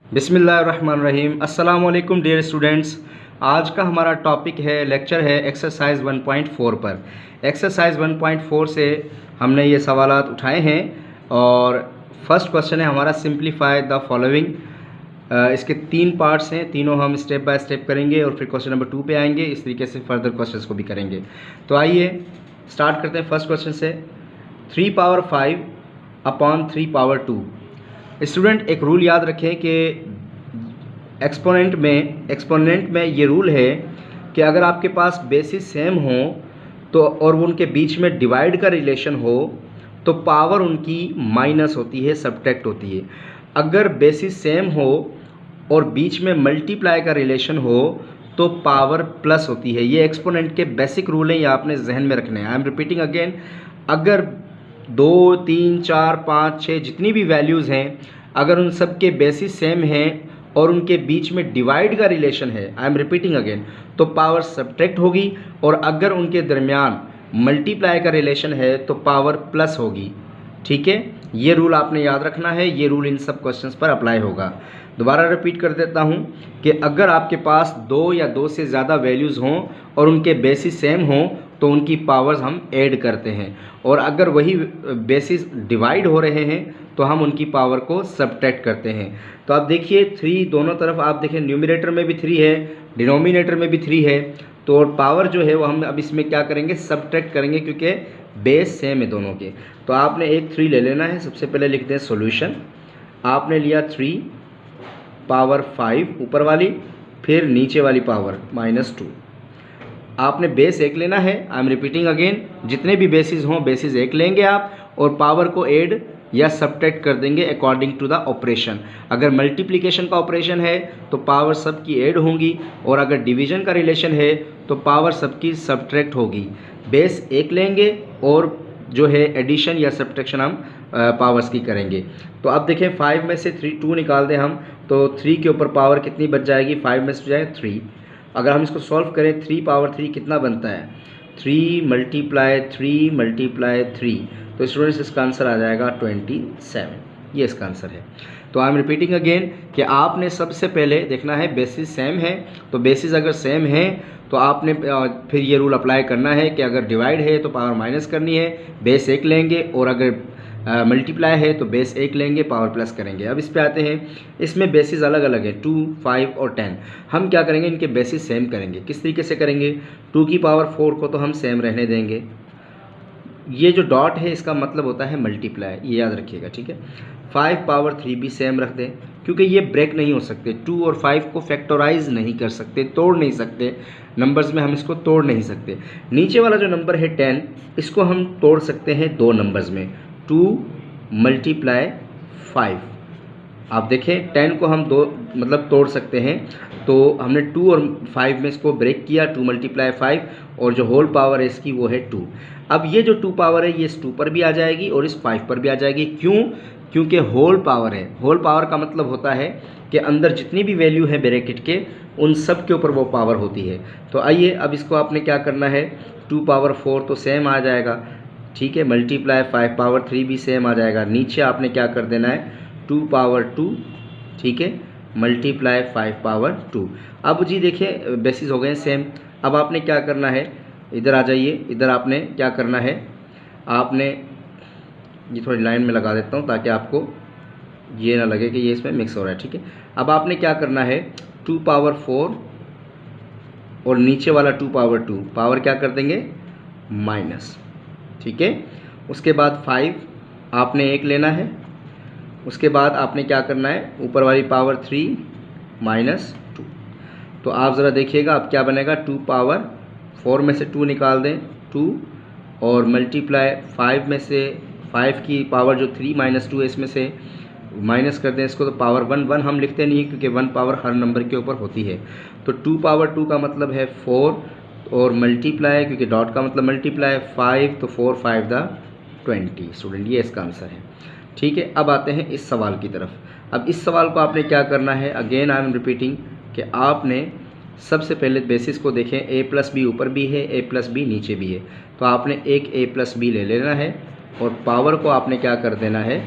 बिस्मिल्लाहिर्रहमानिर्रहीम। अस्सलाम वालेकुम डियर स्टूडेंट्स। आज का हमारा टॉपिक है, लेक्चर है एक्सरसाइज 1.4 पर। एक्सरसाइज 1.4 से हमने ये सवालात उठाए हैं और फर्स्ट क्वेश्चन है हमारा, सिंप्लीफाई द फॉलोइंग। इसके तीन पार्ट्स हैं, तीनों हम स्टेप बाय स्टेप करेंगे और फिर क्वेश्चन नंबर 2 पे आएंगे। इस तरीके से फर्दर क्वेश्चंस को भी करेंगे। तो आइए स्टार्ट करते हैं फर्स्ट क्वेश्चन से। 3 पावर 5 अपॉन 3 पावर 2। स्टूडेंट एक रूल याद रखें कि एक्सपोनेंट में ये रूल है कि अगर आपके पास बेसिस सेम हो तो और वो उनके बीच में डिवाइड का रिलेशन हो तो पावर उनकी माइनस होती है, सब्ट्रैक्ट होती है। अगर बेसिस सेम हो और बीच में मल्टीप्लाई का रिलेशन हो तो पावर प्लस होती है। ये एक्सपोनेंट के बेसिक रूल हैं, ये आपने जहन में रखने हैं। आई एम रिपीटिंग अगेन, अगर 2, 3, 4, 5, 6 जितनी भी वैल्यूज़ हैं, अगर उन सब के बेसिस सेम हैं और उनके बीच में डिवाइड का रिलेशन है, आई एम रिपीटिंग अगेन, तो पावर सब्ट्रैक्ट होगी। और अगर उनके दरमियान मल्टीप्लाई का रिलेशन है तो पावर प्लस होगी। ठीक है, ये रूल आपने याद रखना है। ये रूल इन सब क्वेश्चंस पर अप्लाई होगा। दोबारा रिपीट कर देता हूँ कि अगर आपके पास 2 या 2 से ज़्यादा वैल्यूज़ हों और उनके बेसिस सेम हों तो उनकी पावर्स हम ऐड करते हैं, और अगर वही बेसिस डिवाइड हो रहे हैं तो हम उनकी पावर को सब्ट्रैक्ट करते हैं। तो आप देखिए 3 दोनों तरफ, आप देखें न्यूमरेटर में भी 3 है, डिनोमिनेटर में भी 3 है। तो पावर जो है वो हम अब इसमें क्या करेंगे, सब्ट्रैक्ट करेंगे, क्योंकि बेस सेम है दोनों के। तो आपने एक 3 ले लेना है। सबसे पहले लिखते हैं सॉल्यूशन। आपने लिया 3 पावर 5 ऊपर वाली, फिर नीचे वाली पावर -2। आपने बेस 1 लेना है। आई एम रिपीटिंग अगेन, जितने भी बेसिस हों बेसिस 1 लेंगे आप और पावर को ऐड या सब्ट्रैक्ट कर देंगे अकॉर्डिंग टू द ऑपरेशन। अगर मल्टीप्लिकेशन का ऑपरेशन है तो पावर सबकी ऐड होंगी, और अगर डिवीजन का रिलेशन है तो पावर सबकी सब्ट्रैक्ट होगी। बेस 1 लेंगे और जो है एडिशन या सब्ट्रैक्शन हम पावर्स की करेंगे। तो अब देखें 5 में से 2 निकाल दें हम, तो 3 के ऊपर पावर कितनी बच जाएगी, 5 में से जाए 3। अगर हम इसको सॉल्व करें 3 पावर 3 कितना बनता है, 3 मल्टीप्लाई 3 मल्टीप्लाई 3, तो स्टूडेंट्स इसका आंसर आ जाएगा 27। ये इसका आंसर है। तो आई एम रिपीटिंग अगेन कि आपने सबसे पहले देखना है बेसिस सेम है, तो बेसिस अगर सेम है तो आपने फिर ये रूल अप्लाई करना है कि अगर डिवाइड है तो पावर माइनस करनी है, बेस 1 लेंगे, और अगर मल्टीप्लाई है तो बेस 1 लेंगे, पावर प्लस करेंगे। अब इस पे आते हैं। इसमें बेसिस अलग अलग है, 2, 5 और 10। हम क्या करेंगे, इनके बेसिस सेम करेंगे। किस तरीके से करेंगे, 2 की पावर 4 को तो हम सेम रहने देंगे। ये जो डॉट है इसका मतलब होता है मल्टीप्लाई, ये याद रखिएगा, ठीक है। 5 पावर 3 भी सेम रख दें, क्योंकि ये ब्रेक नहीं हो सकते। 2 और 5 को फैक्टराइज नहीं कर सकते, तोड़ नहीं सकते। नंबर्स में हम इसको तोड़ नहीं सकते। नीचे वाला जो नंबर है 10, इसको हम तोड़ सकते हैं 2 नंबर्स में, 2 मल्टीप्लाई 5। आप देखें 10 को हम 2 मतलब तोड़ सकते हैं। तो हमने 2 और 5 में इसको ब्रेक किया, 2 मल्टीप्लाई 5, और जो होल पावर है इसकी वो है 2। अब ये जो 2 पावर है ये इस 2 पर भी आ जाएगी और इस 5 पर भी आ जाएगी। क्यों? क्योंकि होल पावर है। होल पावर का मतलब होता है कि अंदर जितनी भी वैल्यू है ब्रैकेट के, उन सब के ऊपर वो पावर होती है। तो आइए अब इसको आपने क्या करना है, 2 पावर 4 तो सेम आ जाएगा, ठीक है, मल्टीप्लाई 5 पावर 3 भी सेम आ जाएगा। नीचे आपने क्या कर देना है, 2 पावर 2, ठीक है, मल्टीप्लाई 5 पावर 2। अब जी देखिए बेसिस हो गए सेम। अब आपने क्या करना है, इधर आ जाइए। इधर आपने क्या करना है, आपने ये थोड़ी लाइन में लगा देता हूँ ताकि आपको ये ना लगे कि ये इसमें मिक्स हो रहा है, ठीक है। अब आपने क्या करना है, 2 पावर 4 और नीचे वाला 2 पावर 2, पावर क्या कर देंगे, माइनस, ठीक है। उसके बाद 5 आपने 1 लेना है। उसके बाद आपने क्या करना है, ऊपर वाली पावर 3 -2। तो आप ज़रा देखिएगा अब क्या बनेगा, 2 पावर 4 में से 2 निकाल दें, 2, और मल्टीप्लाई 5 में से 5 की पावर जो 3 -2 है इसमें से माइनस कर दें इसको, तो पावर 1 हम लिखते नहीं क्योंकि 1 पावर हर नंबर के ऊपर होती है। तो 2 पावर 2 का मतलब है 4, और मल्टीप्लाई, क्योंकि डॉट का मतलब मल्टीप्लाई 5, तो 4 5 द 20। स्टूडेंट ये इसका आंसर है, ठीक है। अब आते हैं इस सवाल की तरफ। अब इस सवाल को आपने क्या करना है, अगेन आई एम रिपीटिंग कि आपने सबसे पहले बेसिस को देखें, a प्लस बी ऊपर भी है, a प्लस बी नीचे भी है। तो आपने एक a प्लस बी ले लेना है और पावर को आपने क्या कर देना है,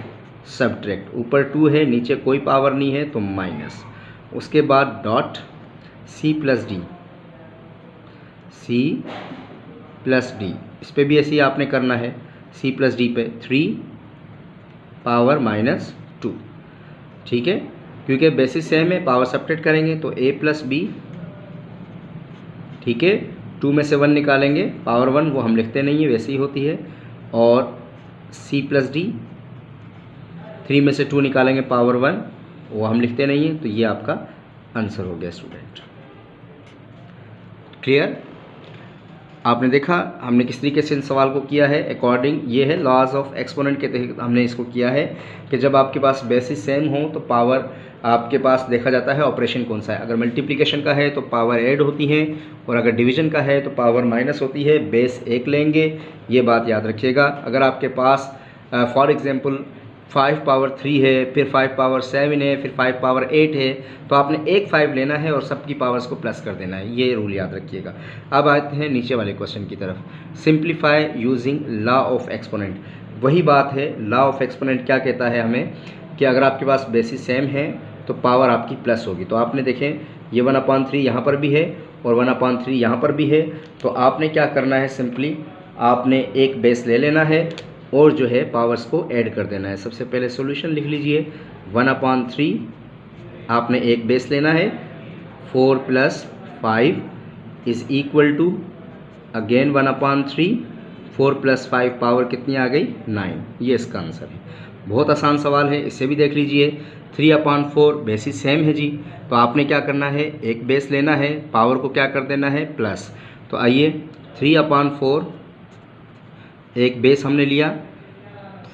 सब्ट्रैक्ट, ऊपर 2 है नीचे कोई पावर नहीं है तो माइनस, उसके बाद dot C plus D, C plus D, इस पर भी ऐसे ही आपने करना है, सी प्लस डी पे 3 पावर माइनस 2, ठीक है, क्योंकि बेसिस सेम है पावर सब्ट्रैक्ट करेंगे तो a प्लस बी, ठीक है, 2 में से 1 निकालेंगे पावर 1 वो हम लिखते नहीं है वैसे ही होती है, और c प्लस डी, 3 में से 2 निकालेंगे पावर 1 वो हम लिखते नहीं है, तो ये आपका आंसर हो गया स्टूडेंट। क्लियर? आपने देखा हमने किस तरीके से इन सवाल को किया है, अकॉर्डिंग ये है लॉज ऑफ एक्सपोनेंट के तहत हमने इसको किया है कि जब आपके पास बेसिस सेम हो तो पावर आपके पास देखा जाता है ऑपरेशन कौन सा है। अगर मल्टीप्लिकेशन का है तो पावर ऐड होती है, और अगर डिवीजन का है तो पावर माइनस होती है, बेस 1 लेंगे, ये बात याद रखिएगा। अगर आपके पास फॉर एग्जांपल 5 पावर 3 है, फिर 5 पावर 7 है, फिर 5 पावर 8 है, तो आपने एक 5 लेना है और सबकी पावर्स को प्लस कर देना है, ये रूल याद रखिएगा। अब आते हैं नीचे वाले क्वेश्चन की तरफ, simplify using law of exponent. वही बात है, लॉ ऑफ एक्सपोनेंट क्या कहता है हमें कि अगर आपके पास बेसिस सेम है तो पावर आपकी प्लस होगी। तो आपने देखें ये 1/3 यहाँ पर भी है और 1/3 यहाँ पर भी है, तो आपने क्या करना है, सिंपली आपने एक बेस ले लेना है और जो है पावर्स को ऐड कर देना है। सबसे पहले सॉल्यूशन लिख लीजिए, 1/3 आपने एक बेस लेना है, 4 + 5 is equal to again 1/3, 4 + 5 power कितनी आ गई 9, ये इसका आंसर है। बहुत आसान सवाल है, इसे भी देख लीजिए। 3/4 बेसिस सेम है जी, तो आपने क्या करना है, एक बेस लेना है, पावर को क्या कर देना है प्लस। तो आइए 3/4 एक बेस हमने लिया,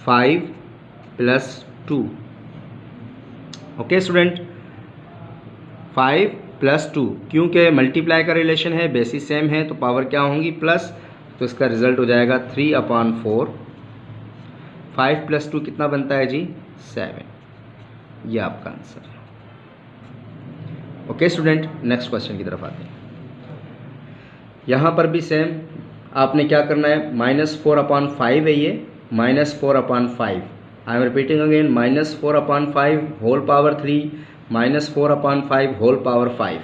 5 + 2, ओके स्टूडेंट, 5 + 2, क्योंकि मल्टीप्लाई का रिलेशन है, बेसिस सेम है तो पावर क्या होंगी प्लस, तो इसका रिजल्ट हो जाएगा 3/4, 5 + 2 कितना बनता है जी 7, ये आपका आंसर है। ओके स्टूडेंट, नेक्स्ट क्वेश्चन की तरफ आते हैं। यहाँ पर भी सेम आपने क्या करना है, -4/5 है ये, -4/5, I am repeating again, -4/5 whole power 3, -4/5 whole power 5।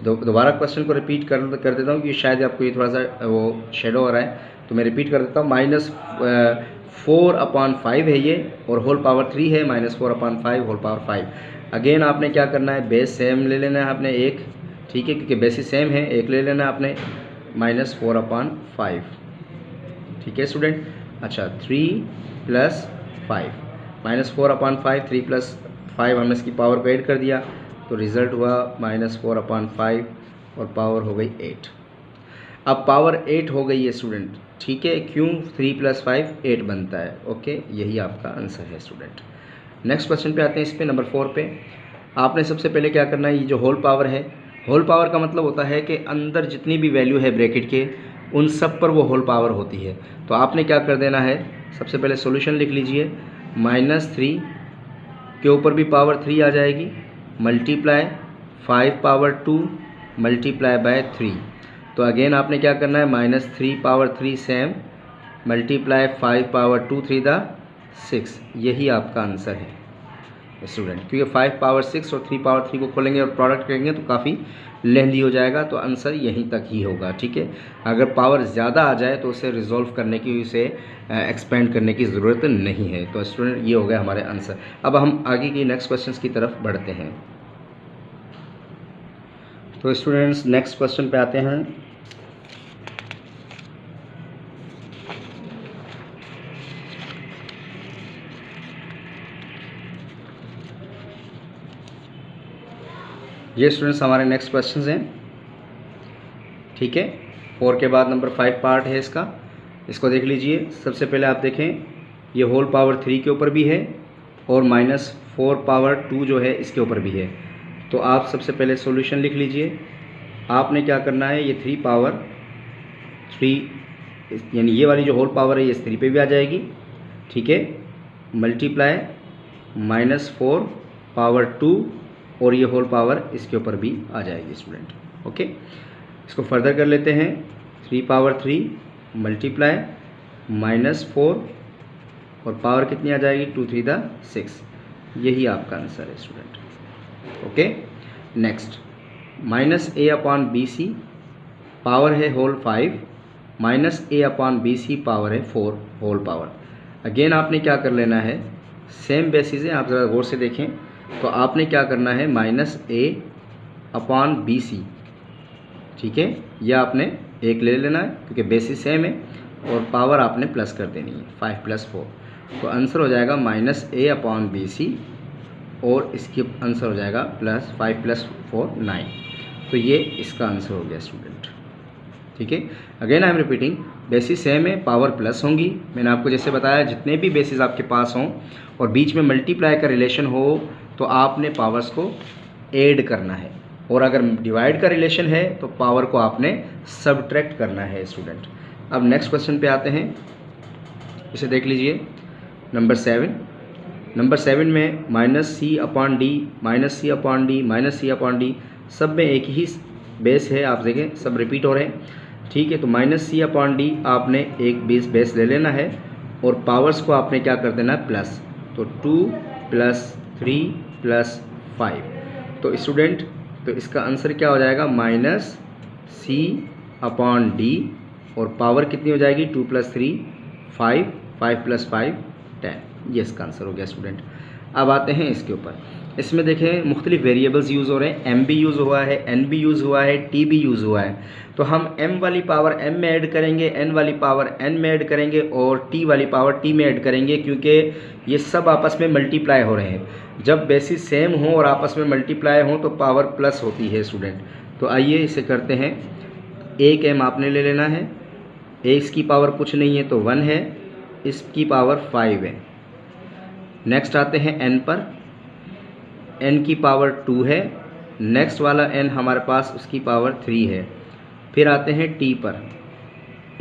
दोबारा क्वेश्चन को रिपीट कर देता हूँ कि शायद आपको ये थोड़ा सा वो शेडो हो रहा है, तो मैं रिपीट कर देता हूँ। -4/5 है ये और होल पावर 3 है, -4/5 होल पावर 5। अगेन आपने क्या करना है, बेस सेम ले लेना है आपने एक, ठीक है, क्योंकि बेसिस सेम है, एक ले लेना है आपने, -4/5, ठीक है स्टूडेंट। अच्छा 3 + 5, -4/5, 3 + 5 हमने इसकी पावर को ऐड कर दिया, तो रिज़ल्ट हुआ -4/5 और पावर हो गई 8। अब पावर 8 हो गई है स्टूडेंट, ठीक है, क्यों, 3 + 5 8 बनता है, ओके, यही आपका आंसर है स्टूडेंट। नेक्स्ट क्वेश्चन पे आते हैं, इस पे नंबर 4 पे। आपने सबसे पहले क्या करना है, ये जो होल पावर है, होल पावर का मतलब होता है कि अंदर जितनी भी वैल्यू है ब्रैकेट के उन सब पर वो होल पावर होती है। तो आपने क्या कर देना है, सबसे पहले सॉल्यूशन लिख लीजिए, -3 के ऊपर भी पावर 3 आ जाएगी, मल्टीप्लाई 5 पावर 2 मल्टीप्लाई बाय 3। तो अगेन आपने क्या करना है, -3 power 3 same, multiply 5 power 2 3 the 6, यही आपका आंसर है स्टूडेंट, क्योंकि 5 पावर 6 और 3 पावर 3 को खोलेंगे और प्रोडक्ट करेंगे तो काफ़ी लेंदी हो जाएगा, तो आंसर यहीं तक ही होगा, ठीक है। अगर पावर ज़्यादा आ जाए तो उसे रिजॉल्व करने की, उसे एक्सपेंड करने की ज़रूरत नहीं है। तो स्टूडेंट ये हो गया हमारे आंसर। अब हम आगे की नेक्स्ट क्वेश्चंस की तरफ बढ़ते हैं। तो स्टूडेंट्स नेक्स्ट क्वेश्चन पे आते हैं। ये स्टूडेंट्स हमारे नेक्स्ट क्वेश्चंस हैं, ठीक है। 4 के बाद नंबर 5 पार्ट है इसका, इसको देख लीजिए। सबसे पहले आप देखें ये होल पावर 3 के ऊपर भी है और -4 पावर 2 जो है इसके ऊपर भी है। तो आप सबसे पहले सॉल्यूशन लिख लीजिए। आपने क्या करना है, ये 3 पावर 3 यानी ये वाली जो होल पावर है ये 3 पे भी आ जाएगी, ठीक है, मल्टीप्लाई -4 पावर 2 और ये होल पावर इसके ऊपर भी आ जाएगी स्टूडेंट, ओके। इसको फर्दर कर लेते हैं, 3 पावर 3 मल्टीप्लाई -4 और पावर कितनी आ जाएगी 2 3 6। यही आपका आंसर है student. Okay, next -a/bc power है होल 5 -a/bc पावर है 4 होल पावर। अगेन आपने क्या कर लेना है, सेम बेसिस है, आप ज़रा गौर से देखें। तो आपने क्या करना है -a/bc, ठीक है, यह आपने एक ले लेना है क्योंकि बेसिस सेम है और पावर आपने प्लस कर देनी है 5 + 4। तो आंसर हो जाएगा -a/bc और इसकी आंसर हो जाएगा +5 + 4 9। तो ये इसका आंसर हो गया स्टूडेंट। ठीक है, again I am repeating, basis same है, पावर प्लस होंगी। मैंने आपको जैसे बताया जितने भी बेसिस आपके पास हों और बीच में मल्टीप्लाई का रिलेशन हो तो आपने पावर्स को ऐड करना है, और अगर डिवाइड का रिलेशन है तो पावर को आपने सबट्रैक्ट करना है स्टूडेंट। अब नेक्स्ट क्वेश्चन पे आते हैं, इसे देख लीजिए नंबर 7 में -c/d सब में एक ही बेस है, आप देखें सब रिपीट हो रहे हैं। ठीक है, तो -c/d आपने एक बेस ले लेना है और पावर्स को आपने क्या कर देना है प्लस, तो 2 + 3 + 5। तो स्टूडेंट तो इसका आंसर क्या हो जाएगा -c/d और पावर कितनी हो जाएगी 2 + 3 5 5 + 5 10। ये इसका आंसर हो गया स्टूडेंट। अब आते हैं इसके ऊपर, इसमें देखें मुख्तलिफ वेरिएबल्स यूज़ हो रहे हैं, m भी यूज़ हुआ है, n भी यूज़ हुआ है, t भी यूज़ हुआ है। तो हम m वाली पावर m में ऐड करेंगे, n वाली पावर n में ऐड करेंगे और t वाली पावर t में ऐड करेंगे, क्योंकि ये सब आपस में मल्टीप्लाई हो रहे हैं। जब बेसिस सेम हो और आपस में मल्टीप्लाई हो तो पावर प्लस होती है स्टूडेंट। तो आइए इसे करते हैं, एक m आपने ले लेना है, इसकी पावर कुछ नहीं है तो 1 है, इसकी पावर 5 है। नेक्स्ट आते हैं n पर, n की पावर 2 है, नेक्स्ट वाला n हमारे पास उसकी पावर 3 है। फिर आते हैं t पर,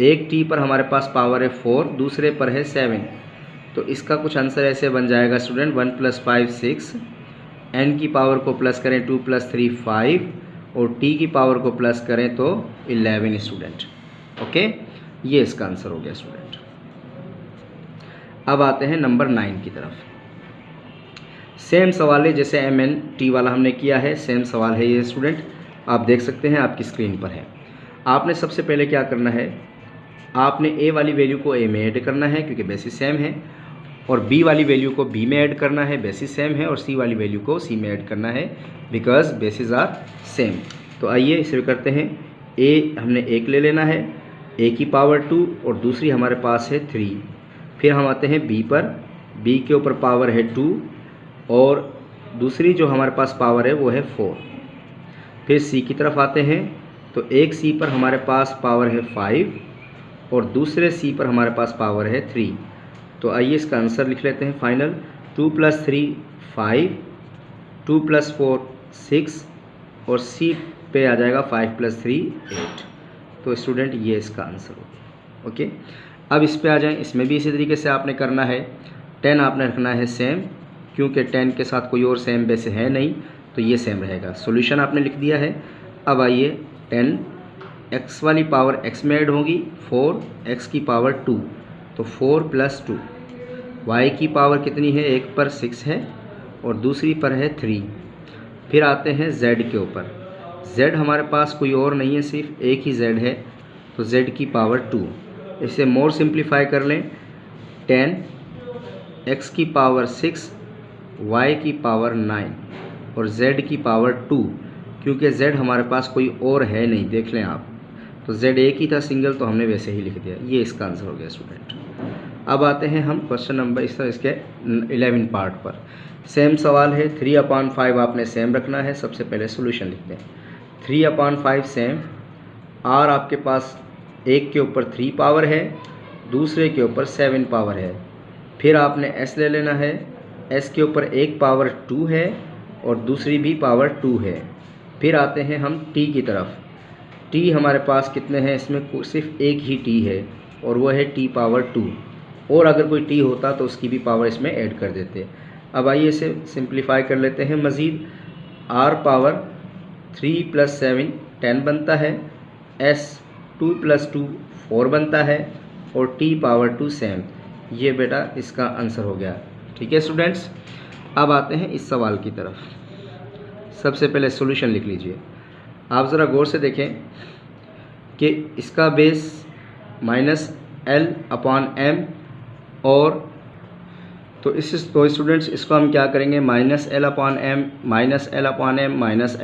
एक t पर हमारे पास पावर है 4, दूसरे पर है 7। तो इसका कुछ आंसर ऐसे बन जाएगा स्टूडेंट 1 + 5 6, n की पावर को प्लस करें 2 + 3 5 और t की पावर को प्लस करें तो 11 स्टूडेंट। ओके, ये इसका आंसर हो गया स्टूडेंट। अब आते हैं नंबर 9 की तरफ। सेम सवाल है जैसे MNT वाला हमने किया है, सेम सवाल है ये स्टूडेंट, आप देख सकते हैं आपकी स्क्रीन पर है। आपने सबसे पहले क्या करना है, आपने a वाली वैल्यू को a में ऐड करना है क्योंकि बेसिस सेम है, और b वाली वैल्यू को b में ऐड करना है, बेसिस सेम है, और c वाली वैल्यू को c में ऐड करना है बिकॉज बेसिस आर सेम। तो आइए इसे करते हैं, a हमने 1 ले लेना है, a की पावर 2 और दूसरी हमारे पास है 3। फिर हम आते हैं b पर, b के ऊपर पावर है 2 और दूसरी जो हमारे पास पावर है वो है 4। फिर c की तरफ आते हैं, तो एक c पर हमारे पास पावर है 5 और दूसरे c पर हमारे पास पावर है 3। तो आइए इसका आंसर लिख लेते हैं फाइनल, 2 + 3 5, 2 + 4 6 और c पे आ जाएगा 5 + 3 8। तो स्टूडेंट ये इसका आंसर होगा। ओके, अब इस पे आ जाएं, इसमें भी इसी तरीके से आपने करना है, 10 आपने रखना है सेम क्योंकि 10 के साथ कोई और सेम बेस है नहीं, तो ये सेम रहेगा। सॉल्यूशन आपने लिख दिया है। अब आइए 10 x वाली पावर x में ऐड होगी 4, x की पावर 2 तो 4 + 2, y की पावर कितनी है, एक पर 6 है और दूसरी पर है 3। फिर आते हैं z के ऊपर, z हमारे पास कोई और नहीं है, सिर्फ एक ही z है, तो z की पावर 2। इसे मोर सिंप्लीफाई कर लें, 10 x की पावर 6, y की पावर 9 और z की पावर 2, क्योंकि z हमारे पास कोई और है नहीं, देख लें आप, तो z एक ही था सिंगल, तो हमने वैसे ही लिख दिया। ये इसका आंसर हो गया स्टूडेंट। अब आते हैं हम क्वेश्चन नंबर इसके 11 पार्ट पर। सेम सवाल है, 3/5 आपने सेम रखना है। सबसे पहले सोल्यूशन लिखते हैं, 3/5 सेम, r आपके पास एक के ऊपर 3 पावर है, दूसरे के ऊपर 7 पावर है। फिर आपने s ले लेना है, s के ऊपर एक पावर 2 है और दूसरी भी पावर 2 है। फिर आते हैं हम t की तरफ, t हमारे पास कितने हैं, इसमें सिर्फ एक ही t है और वो है t पावर 2, और अगर कोई t होता तो उसकी भी पावर इसमें ऐड कर देते। अब आइए इसे सिंप्लीफाई कर लेते हैं मज़ीद, r पावर 3 + 7 10 बनता है, s 2 + 2 4 बनता है और t पावर 2 सेम। ये बेटा इसका आंसर हो गया। ठीक है स्टूडेंट्स, अब आते हैं इस सवाल की तरफ। सबसे पहले सॉल्यूशन लिख लीजिए। आप ज़रा गौर से देखें कि इसका बेस -l/m और तो स्टूडेंट्स इसको हम क्या करेंगे, -l/m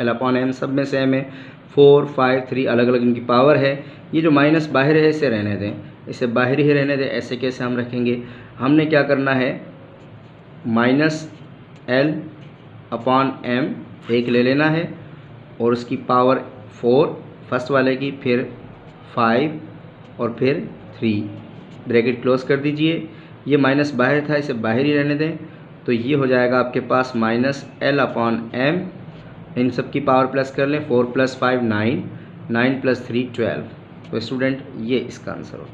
-l/m सब में सेम है, 4 5 3 अलग अलग इनकी पावर है। ये जो माइनस बाहर है इसे रहने दें, इसे बाहर ही रहने दें। ऐसे कैसे हम रखेंगे, हमने क्या करना है, -l/m एक ले लेना है और उसकी पावर 4 फर्स्ट वाले की, फिर 5 और फिर 3, ब्रैकेट क्लोज कर दीजिए। ये माइनस बाहर था, इसे बाहर ही रहने दें। तो ये हो जाएगा आपके पास -l/m, इन सब की पावर प्लस कर लें, 4 + 5 9, 9 + 3 12। तो स्टूडेंट ये इसका आंसर हो।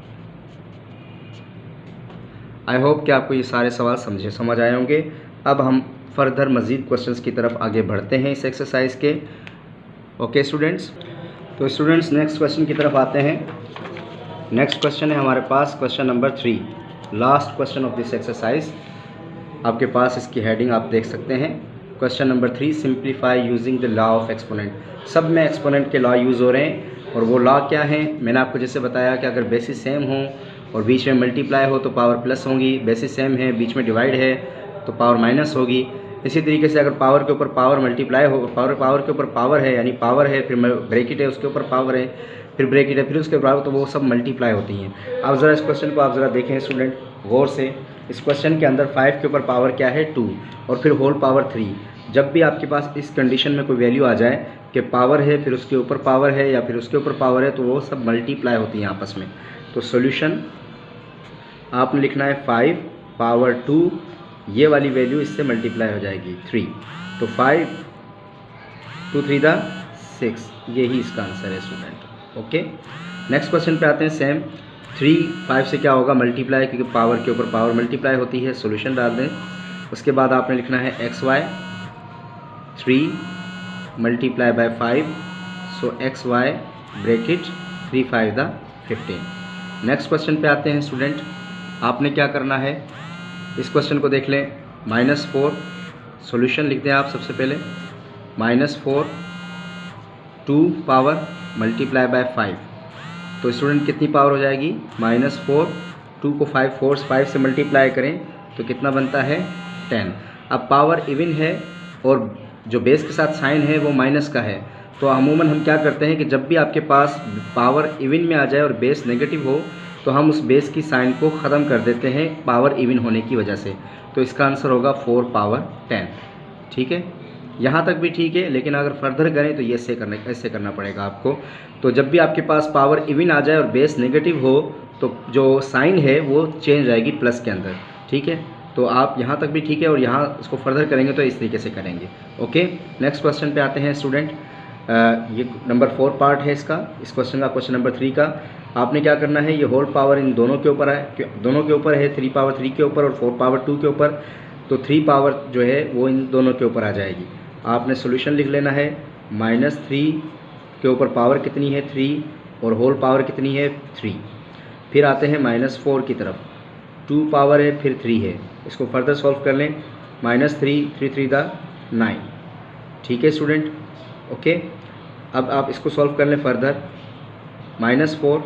आई होप कि आपको ये सारे सवाल समझ आए होंगे। अब हम फर्दर मज़ीद क्वेश्चंस की तरफ आगे बढ़ते हैं इस एक्सरसाइज के। ओके स्टूडेंट्स, तो स्टूडेंट्स नेक्स्ट क्वेश्चन की तरफ आते हैं। नेक्स्ट क्वेश्चन है हमारे पास question number 3, last question of this exercise. आपके पास इसकी हेडिंग आप देख सकते हैं, question number 3, simplify using the law of exponent. सब में एक्सपोनेंट के लॉ यूज़ हो रहे हैं, और वो लॉ क्या है, मैंने आपको जैसे बताया कि अगर बेसिस सेम हो और बीच में मल्टीप्लाई हो तो पावर प्लस होगी, बेसिस सेम है बीच में डिवाइड है तो पावर माइनस होगी। इसी तरीके से अगर पावर के ऊपर पावर मल्टीप्लाई हो, पावर के ऊपर पावर है यानी पावर है, फिर ब्रैकेट है उसके ऊपर पावर है, फिर ब्रैकेट है, फिर उसके बराबर, तो वो सब मल्टीप्लाई होती हैं। आप ज़रा इस क्वेश्चन को आप ज़रा देखें स्टूडेंट गौर से। इस क्वेश्चन के अंदर 5 के ऊपर पावर क्या है 2 और फिर होल पावर 3। जब भी आपके पास इस कंडीशन में कोई वैल्यू आ जाए कि पावर है फिर उसके ऊपर पावर है या फिर उसके ऊपर पावर है, तो वो सब मल्टीप्लाई होती हैं आपस में। तो सॉल्यूशन आपने लिखना है 5 पावर 2, ये वाली वैल्यू इससे मल्टीप्लाई हो जाएगी 3, तो 5 2 3 6, यही इसका आंसर है स्टूडेंट। ओके, नेक्स्ट क्वेश्चन पे आते हैं। सेम 3 5 से क्या होगा मल्टीप्लाई, क्योंकि पावर के ऊपर पावर मल्टीप्लाई होती है। सॉल्यूशन डाल दें, उसके बाद आपने लिखना है xy 3 × 5, सो xy ब्रैकेट 3 5 15। नेक्स्ट क्वेश्चन पे आते हैं स्टूडेंट। आपने क्या करना है, इस क्वेश्चन को देख लें, -4 सॉल्यूशन लिख दें आप सबसे पहले, -4 2 पावर मल्टीप्लाई बाय 5। तो स्टूडेंट कितनी पावर हो जाएगी, -4 2 को 5 से मल्टीप्लाई करें तो कितना बनता है 10। अब पावर इवन है और जो बेस के साथ साइन है वो माइनस का है, तो अमूमन हम क्या करते हैं कि जब भी आपके पास पावर इवन में आ जाए और बेस नेगेटिव हो तो हम उस बेस की साइन को ख़त्म कर देते हैं पावर इवन होने की वजह से। तो इसका आंसर होगा 4 पावर 10। ठीक है, यहाँ तक भी ठीक है, लेकिन अगर फर्दर करें तो ये ऐसे करना पड़ेगा आपको। तो जब भी आपके पास पावर इवन आ जाए और बेस नेगेटिव हो तो जो साइन है वो चेंज आएगी प्लस के अंदर। ठीक है, तो आप यहाँ तक भी ठीक है, और यहाँ इसको फर्दर करेंगे तो इस तरीके से करेंगे। ओके, नेक्स्ट क्वेश्चन पे आते हैं स्टूडेंट। ये नंबर 4 पार्ट है इसका, इस क्वेश्चन का, क्वेश्चन नंबर 3 का। आपने क्या करना है, ये होल पावर इन दोनों के ऊपर है, दोनों के ऊपर है, 3 पावर 3 के ऊपर और 4 पावर 2 के ऊपर। तो 3 पावर जो है वो इन दोनों के ऊपर आ जाएगी। आपने सॉल्यूशन लिख लेना है, -3 के ऊपर पावर कितनी है 3 और होल पावर कितनी है 3। फिर आते हैं -4 की तरफ, 2 पावर है फिर 3 है, इसको फर्दर सॉल्व कर लें, -3 3 3 9। ठीक है स्टूडेंट, ओके। अब आप इसको सॉल्व कर लें फर्दर, -4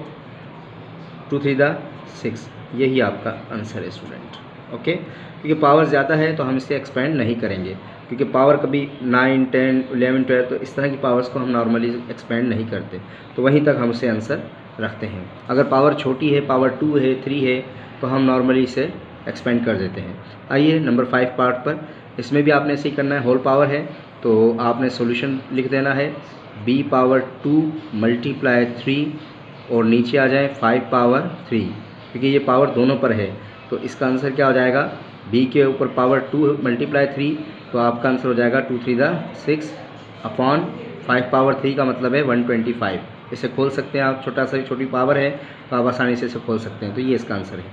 2 3 6, यही आपका आंसर है स्टूडेंट। ओके, क्योंकि पावर ज़्यादा है तो हम इसे एक्सपेंड नहीं करेंगे, क्योंकि पावर कभी 9 10 11 12 तो इस तरह की पावर्स को हम नॉर्मली एक्सपेंड नहीं करते, तो वहीं तक हम उसे आंसर रखते हैं। अगर पावर छोटी है, पावर 2 है 3 है, तो हम नॉर्मली इसे एक्सपेंड कर देते हैं। आइए नंबर 5 पार्ट पर, इसमें भी आपने ऐसे ही करना है। होल पावर है तो आपने सॉल्यूशन लिख देना है, b पावर 2 × 3 और नीचे आ जाए 5 पावर 3, क्योंकि ये पावर दोनों पर है। तो इसका आंसर क्या हो जाएगा, b के ऊपर पावर 2 × 3, तो आपका आंसर हो जाएगा 2 3 6 अपॉन 5 पावर 3 का मतलब है 125। इसे खोल सकते हैं आप, छोटी पावर है तो आप आसानी से इसे खोल सकते हैं। तो ये इसका आंसर है।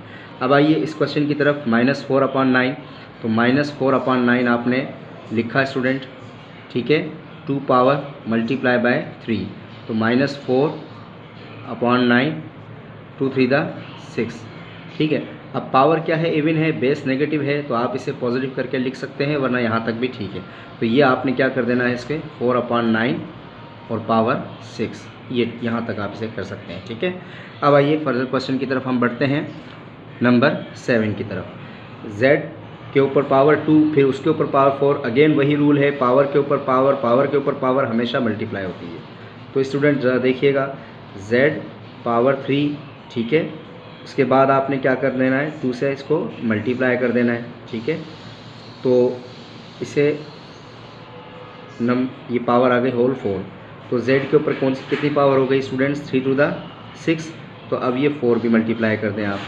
अब आइए इस क्वेश्चन की तरफ, -4/9, तो -4/9 आपने लिखा स्टूडेंट। ठीक है, 2 पावर मल्टीप्लाई बाय 3, तो -4/9 2 3 6। ठीक है, अब पावर क्या है, इवन है, बेस नेगेटिव है, तो आप इसे पॉजिटिव करके लिख सकते हैं, वरना यहाँ तक भी ठीक है। तो ये आपने क्या कर देना है, इसके 4/9 और पावर 6, ये यहाँ तक आप इसे कर सकते हैं। ठीक है, अब आइए फर्दर क्वेश्चन की तरफ हम बढ़ते हैं, नंबर 7 की तरफ। z के ऊपर पावर 2, फिर उसके ऊपर पावर 4, अगेन वही रूल है, पावर के ऊपर पावर, पावर के ऊपर पावर हमेशा मल्टीप्लाई होती है। तो स्टूडेंट ज़रा देखिएगा, z पावर 3, ठीक है, उसके बाद आपने क्या कर देना है, 2 से इसको मल्टीप्लाई कर देना है। ठीक है, तो इसे ये पावर आ गई होल 4, तो z के ऊपर कौन सी कितनी पावर हो गई स्टूडेंट्स, 3⁻6। तो अब ये 4 भी मल्टीप्लाई कर दें आप,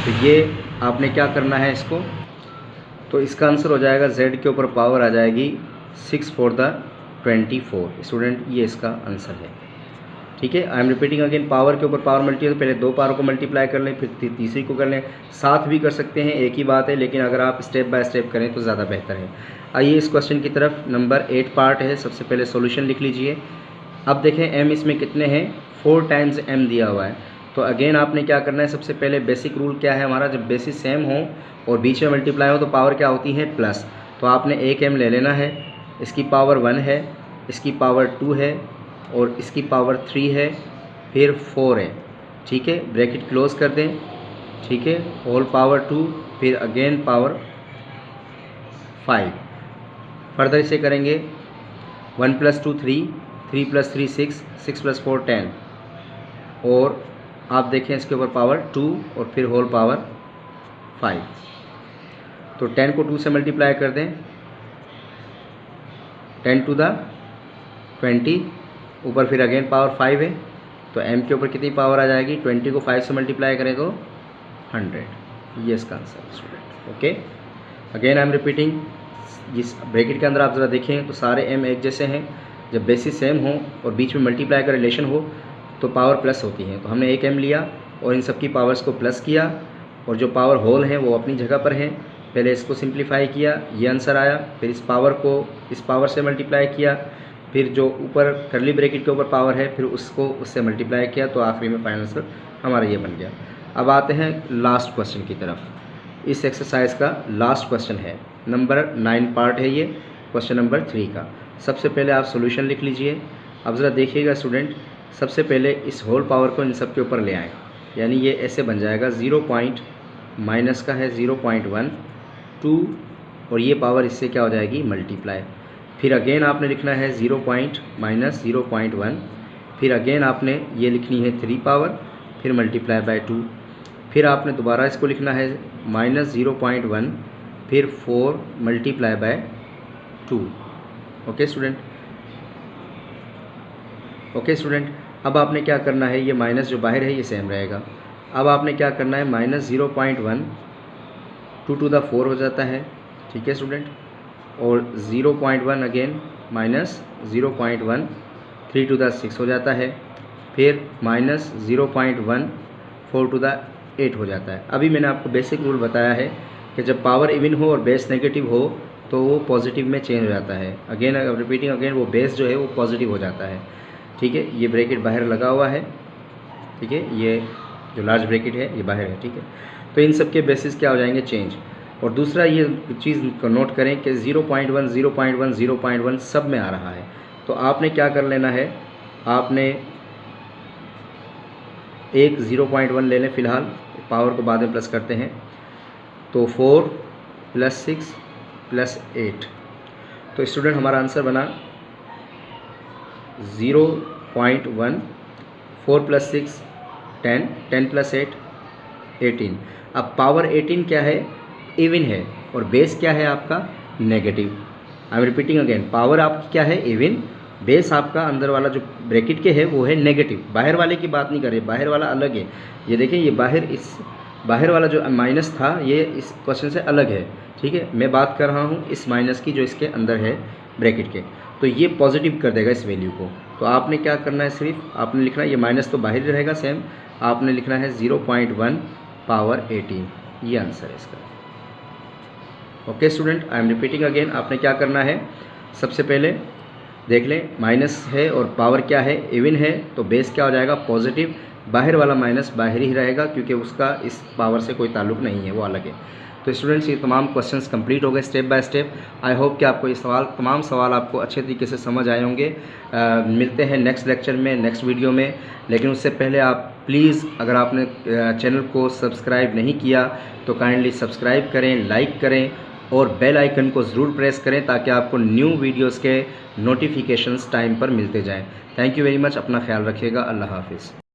तो ये आपने क्या करना है इसको, तो इसका आंसर हो जाएगा z के ऊपर पावर आ जाएगी 6×4 स्टूडेंट, ये इसका आंसर है। ठीक है, आई एम रिपीटिंग अगेन, पावर के ऊपर पावर मल्टीप्लाई, तो पहले 2 पावर को मल्टीप्लाई कर लें, फिर तीसरी को कर लें, साथ भी कर सकते हैं, एक ही बात है, लेकिन अगर आप स्टेप बाय स्टेप करें तो ज़्यादा बेहतर है। आइए इस क्वेश्चन की तरफ, नंबर 8 पार्ट है, सबसे पहले सॉल्यूशन लिख लीजिए। अब देखें m इसमें कितने हैं, 4 टाइम्स m दिया हुआ है। तो अगेन आपने क्या करना है, सबसे पहले बेसिक रूल क्या है हमारा, जब बेसिस सेम हो और बीच में मल्टीप्लाई हो तो पावर क्या होती है, प्लस। तो आपने एक m ले लेना है, इसकी पावर 1 है, इसकी पावर 2 है और इसकी पावर 3 है, फिर 4 है। ठीक है, ब्रैकेट क्लोज कर दें। ठीक है, होल पावर 2, फिर अगेन पावर 5। फर्दर इसे करेंगे, 1 + 2 3, 3 + 3 6, 6 + 4 10, और आप देखें इसके ऊपर पावर 2 और फिर होल पावर 5। तो 10 को 2 से मल्टीप्लाई कर दें, 10⁻20, ऊपर फिर अगेन पावर 5 है, तो m के ऊपर कितनी पावर आ जाएगी, 20 को 5 से मल्टीप्लाई करें तो 100, ये इसका answer student. Okay, again I am repeating, जिस ब्रैकेट के अंदर आप ज़रा देखें तो सारे m एक जैसे हैं, जब बेसिस सेम हो और बीच में मल्टीप्लाई का रिलेशन हो तो पावर प्लस होती है। तो हमने एक m लिया और इन सब की पावर्स को प्लस किया, और जो पावर होल हैं वो अपनी जगह पर हैं, पहले इसको सिंप्लीफाई किया, ये आंसर आया, फिर इस पावर को इस पावर से मल्टीप्लाई किया, फिर जो ऊपर करली ब्रैकेट के ऊपर पावर है फिर उसको उससे मल्टीप्लाई किया, तो आखिरी में फाइनल आंसर हमारा ये बन गया। अब आते हैं लास्ट क्वेश्चन की तरफ। इस एक्सरसाइज का लास्ट क्वेश्चन है, नंबर 9 पार्ट है ये, क्वेश्चन नंबर 3 का। सबसे पहले आप सॉल्यूशन लिख लीजिए। अब ज़रा देखिएगा स्टूडेंट, सबसे पहले इस होल पावर को इन सब के ऊपर ले आएँ, यानी ये ऐसे बन जाएगा, 0 पॉइंट माइनस का है 0.1 2, और ये पावर इससे क्या हो जाएगी, मल्टीप्लाई। फिर अगेन आपने लिखना है 0 पॉइंट माइनस 0.1, फिर अगेन आपने ये लिखनी है 3 पावर, फिर मल्टीप्लाई बाय 2, फिर आपने दोबारा इसको लिखना है -0.1, फिर 4 multiply by 2। Okay student, okay student, अब आपने क्या करना है, ये माइनस जो बाहर है ये सेम रहेगा। अब आपने क्या करना है, -0.1 2 to the 4 हो जाता है। ठीक है स्टूडेंट, और 0.1 अगेन -0.1 3 to the 6 हो जाता है, फिर -0.1 4 to the 8 हो जाता है। अभी मैंने आपको बेसिक रूल बताया है कि जब पावर इवन हो और बेस नेगेटिव हो तो वो पॉजिटिव में चेंज हो जाता है। अगेन रिपीटिंग अगेन, वो बेस जो है वो पॉजिटिव हो जाता है। ठीक है, ये ब्रैकेट बाहर लगा हुआ है। ठीक है, ये जो लार्ज ब्रैकेट है ये बाहर है। ठीक है, तो इन सब के बेसिस क्या हो जाएंगे, चेंज। और दूसरा ये चीज़ को नोट करें कि 0.1 0.1 0.1 सब में आ रहा है। तो आपने क्या कर लेना है, आपने एक 0.1 ले लें फ़िलहाल, पावर को बाद में प्लस करते हैं। तो 4 + 6 + 8, तो स्टूडेंट हमारा आंसर बना 0.1, 4 + 6 10, 10 + 8 18। अब पावर 18 क्या है, इवन है, और बेस क्या है आपका, negative. I am repeating again, power आपकी क्या है, इवन, बेस आपका अंदर वाला जो ब्रैकेट के है वो है नेगेटिव। बाहर वाले की बात नहीं कर रहे, बाहर वाला अलग है। ये देखें, ये बाहर, इस बाहर वाला जो माइनस था ये इस क्वेश्चन से अलग है। ठीक है, मैं बात कर रहा हूँ इस माइनस की जो इसके अंदर है ब्रैकेट के, तो ये पॉजिटिव कर देगा इस वैल्यू को। तो आपने क्या करना है, सिर्फ आपने लिखना है, ये माइनस तो बाहर ही रहेगा सेम, आपने लिखना है 0.1 पावर 18, ये आंसर है इसका। Okay student, I am repeating again, आपने क्या करना है, सबसे पहले देख लें, माइनस है और पावर क्या है, इवन है, तो बेस क्या हो जाएगा, पॉजिटिव। बाहर वाला माइनस बाहर ही रहेगा, क्योंकि उसका इस पावर से कोई ताल्लुक़ नहीं है, वो अलग है। तो स्टूडेंट्स, ये तमाम क्वेश्चंस कंप्लीट हो गए step by step. I hope कि आपको ये तमाम सवाल आपको अच्छे तरीके से समझ आए होंगे। मिलते हैं नेक्स्ट लेक्चर में, नेक्स्ट वीडियो में। लेकिन उससे पहले आप प्लीज़, अगर आपने चैनल को सब्सक्राइब नहीं किया तो काइंडली सब्सक्राइब करें, लाइक करें और बेल आइकन को ज़रूर प्रेस करें, ताकि आपको न्यू वीडियोज़ के नोटिफिकेशंस टाइम पर मिलते जाएँ। Thank you very much. अपना ख्याल रखिएगा। अल्लाह हाफिज़।